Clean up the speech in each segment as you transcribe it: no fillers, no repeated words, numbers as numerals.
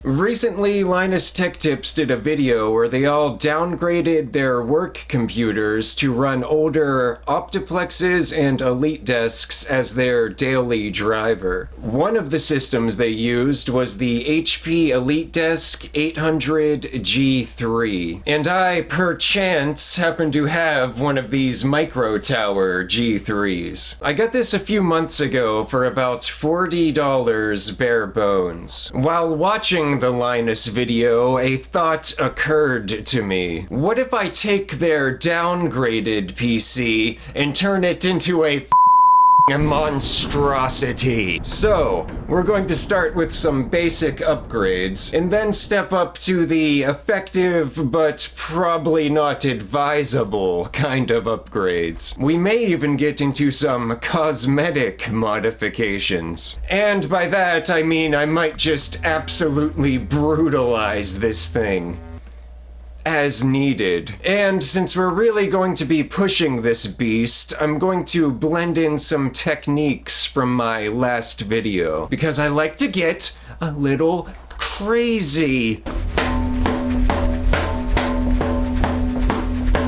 Recently, Linus Tech Tips did a video where they all downgraded their work computers to run older Optiplexes and EliteDesks as their daily driver. One of the systems they used was the HP EliteDesk 800G3, and I, perchance, happen to have one of these Microtower G3s. I got this a few months ago for about $40 bare bones. While watching the Linus video, a thought occurred to me. What if I take their downgraded PC and turn it into a monstrosity? So, we're going to start with some basic upgrades, and then step up to the effective but probably not advisable kind of upgrades. We may even get into some cosmetic modifications. And by that, I mean I might just absolutely brutalize this thing as needed. And since we're really going to be pushing this beast, I'm going to blend in some techniques from my last video, because I like to get a little crazy.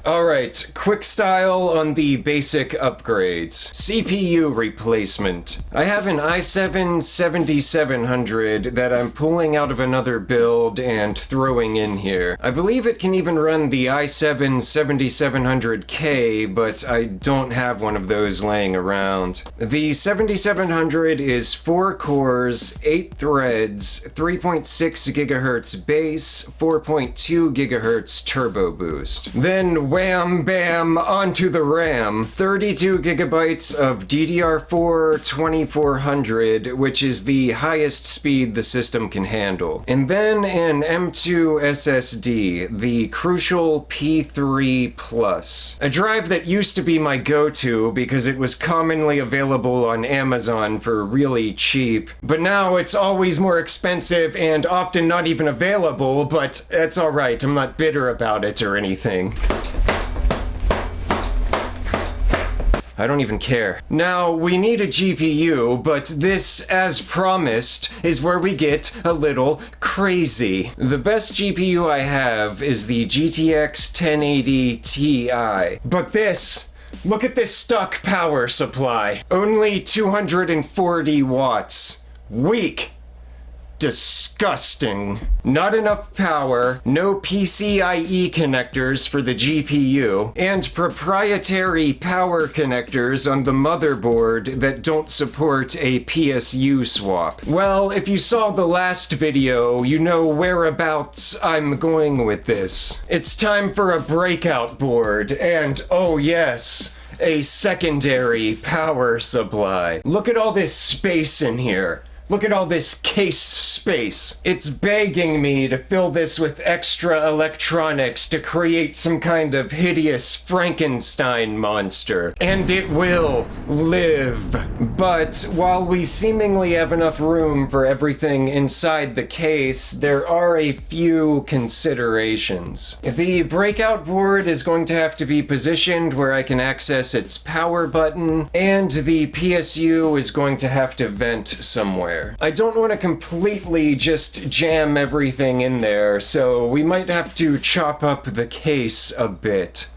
Alright, quick style on the basic upgrades. CPU replacement. I have an i7-7700 that I'm pulling out of another build and throwing in here. I believe it can even run the i7-7700K, but I don't have one of those laying around. The 7700 is 4 cores, 8 threads, 3.6 GHz base, 4.2 GHz turbo boost. Then wham bam onto the RAM. 32 gigabytes of DDR4 2400, which is the highest speed the system can handle. And then an M2 SSD, the crucial P3+. A drive that used to be my go-to because it was commonly available on Amazon for really cheap. But now it's always more expensive and often not even available, but that's alright, I'm not bitter about it or anything. I don't even care. Now, we need a GPU, but this, as promised, is where we get a little crazy. The best GPU I have is the GTX 1080 Ti. But this, look at this stock power supply. Only 240 watts. Weak. Disgusting. Not enough power, no PCIe connectors for the GPU, and proprietary power connectors on the motherboard that don't support a PSU swap. Well, if you saw the last video, you know whereabouts I'm going with this. It's time for a breakout board, and oh yes, a secondary power supply. Look at all this space in here. Look at all this case space. It's begging me to fill this with extra electronics to create some kind of hideous Frankenstein monster. And it will live. But while we seemingly have enough room for everything inside the case, there are a few considerations. The breakout board is going to have to be positioned where I can access its power button, and the PSU is going to have to vent somewhere. I don't want to completely just jam everything in there, so we might have to chop up the case a bit.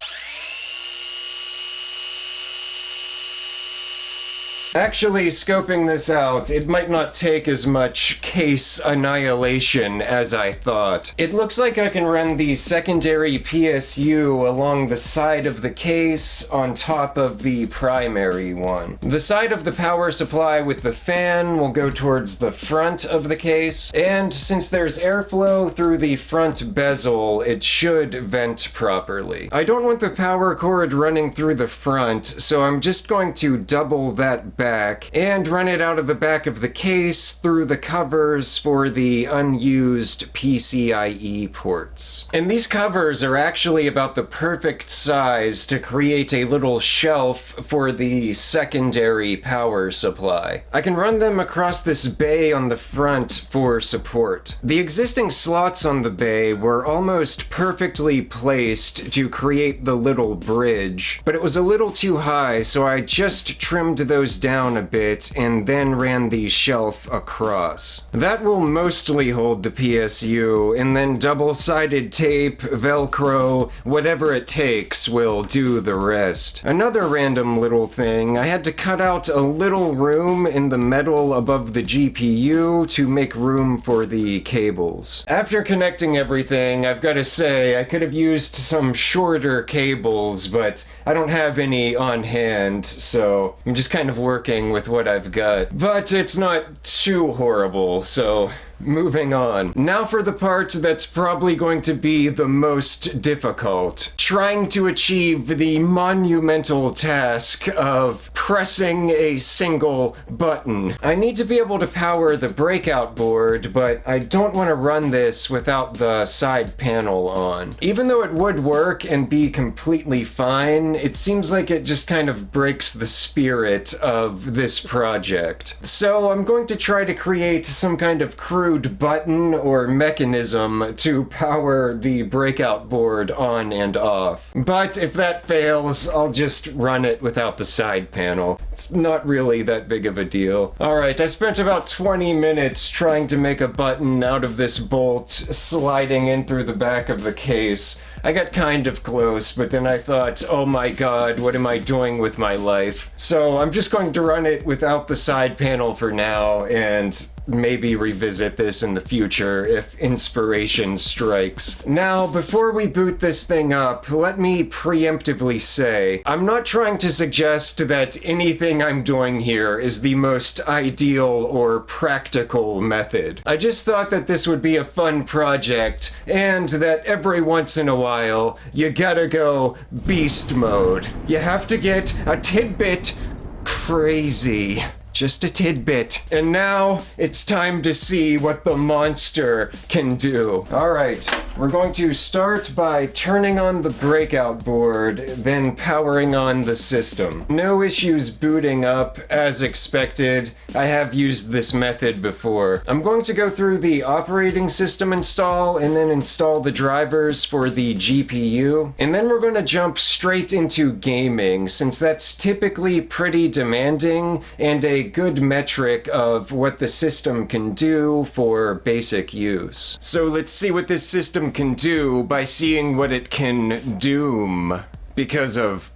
Actually, scoping this out, it might not take as much case annihilation as I thought. It looks like I can run the secondary PSU along the side of the case on top of the primary one. The side of the power supply with the fan will go towards the front of the case, and since there's airflow through the front bezel, it should vent properly. I don't want the power cord running through the front, so I'm just going to double that back and run it out of the back of the case through the covers for the unused PCIe ports. And these covers are actually about the perfect size to create a little shelf for the secondary power supply. I can run them across this bay on the front for support. The existing slots on the bay were almost perfectly placed to create the little bridge, but it was a little too high, so I just trimmed those down down a bit and then ran the shelf across. That will mostly hold the PSU, and then double-sided tape, Velcro, whatever it takes will do the rest. Another random little thing, I had to cut out a little room in the metal above the GPU to make room for the cables. After connecting everything, I've got to say, I could have used some shorter cables, but I don't have any on hand, so I'm just kind of working with what I've got. But it's not too horrible, so moving on. Now for the part that's probably going to be the most difficult. Trying to achieve the monumental task of pressing a single button. I need to be able to power the breakout board, but I don't want to run this without the side panel on. Even though it would work and be completely fine, it seems like it just kind of breaks the spirit of this project. So I'm going to try to create some kind of crude button or mechanism to power the breakout board on and off. But if that fails, I'll just run it without the side panel. It's not really that big of a deal. Alright, I spent about 20 minutes trying to make a button out of this bolt sliding in through the back of the case. I got kind of close, but then I thought, oh my god, what am I doing with my life? So I'm just going to run it without the side panel for now, and maybe revisit this in the future if inspiration strikes. Now, before we boot this thing up, let me preemptively say, I'm not trying to suggest that anything I'm doing here is the most ideal or practical method. I just thought that this would be a fun project, and that every once in a while, you gotta go beast mode. You have to get a tidbit crazy. Just a tidbit. And now it's time to see what the monster can do. Alright, we're going to start by turning on the breakout board, then powering on the system. No issues booting up, as expected. I have used this method before. I'm going to go through the operating system install and then install the drivers for the GPU. And then we're going to jump straight into gaming, since that's typically pretty demanding and a good metric of what the system can do for basic use. So let's see what this system can do by seeing what it can doom because of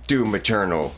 Doom Eternal.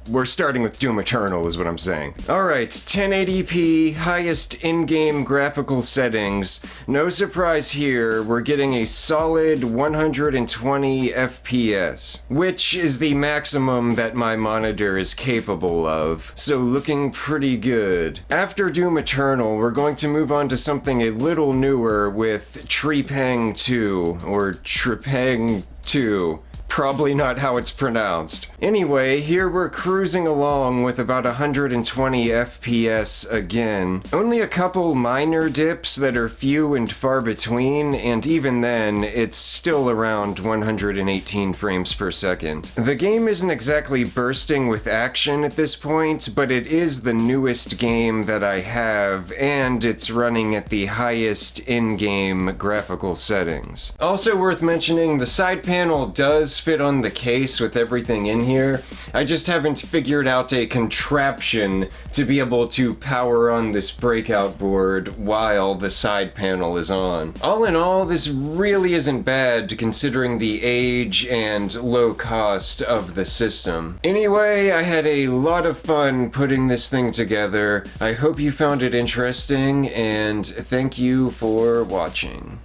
We're starting with Doom Eternal is what I'm saying. Alright, 1080p, highest in-game graphical settings. No surprise here, we're getting a solid 120 FPS, which is the maximum that my monitor is capable of, so looking pretty good. After Doom Eternal, we're going to move on to something a little newer with Trepang 2, or Trepang 2. Probably not how it's pronounced. Anyway, here we're cruising along with about 120 FPS again. Only a couple minor dips that are few and far between, and even then, it's still around 118 frames per second. The game isn't exactly bursting with action at this point, but it is the newest game that I have, and it's running at the highest in-game graphical settings. Also worth mentioning, the side panel does fit on the case with everything in here. I just haven't figured out a contraption to be able to power on this breakout board while the side panel is on. All in all, this really isn't bad considering the age and low cost of the system. Anyway, I had a lot of fun putting this thing together. I hope you found it interesting, and thank you for watching.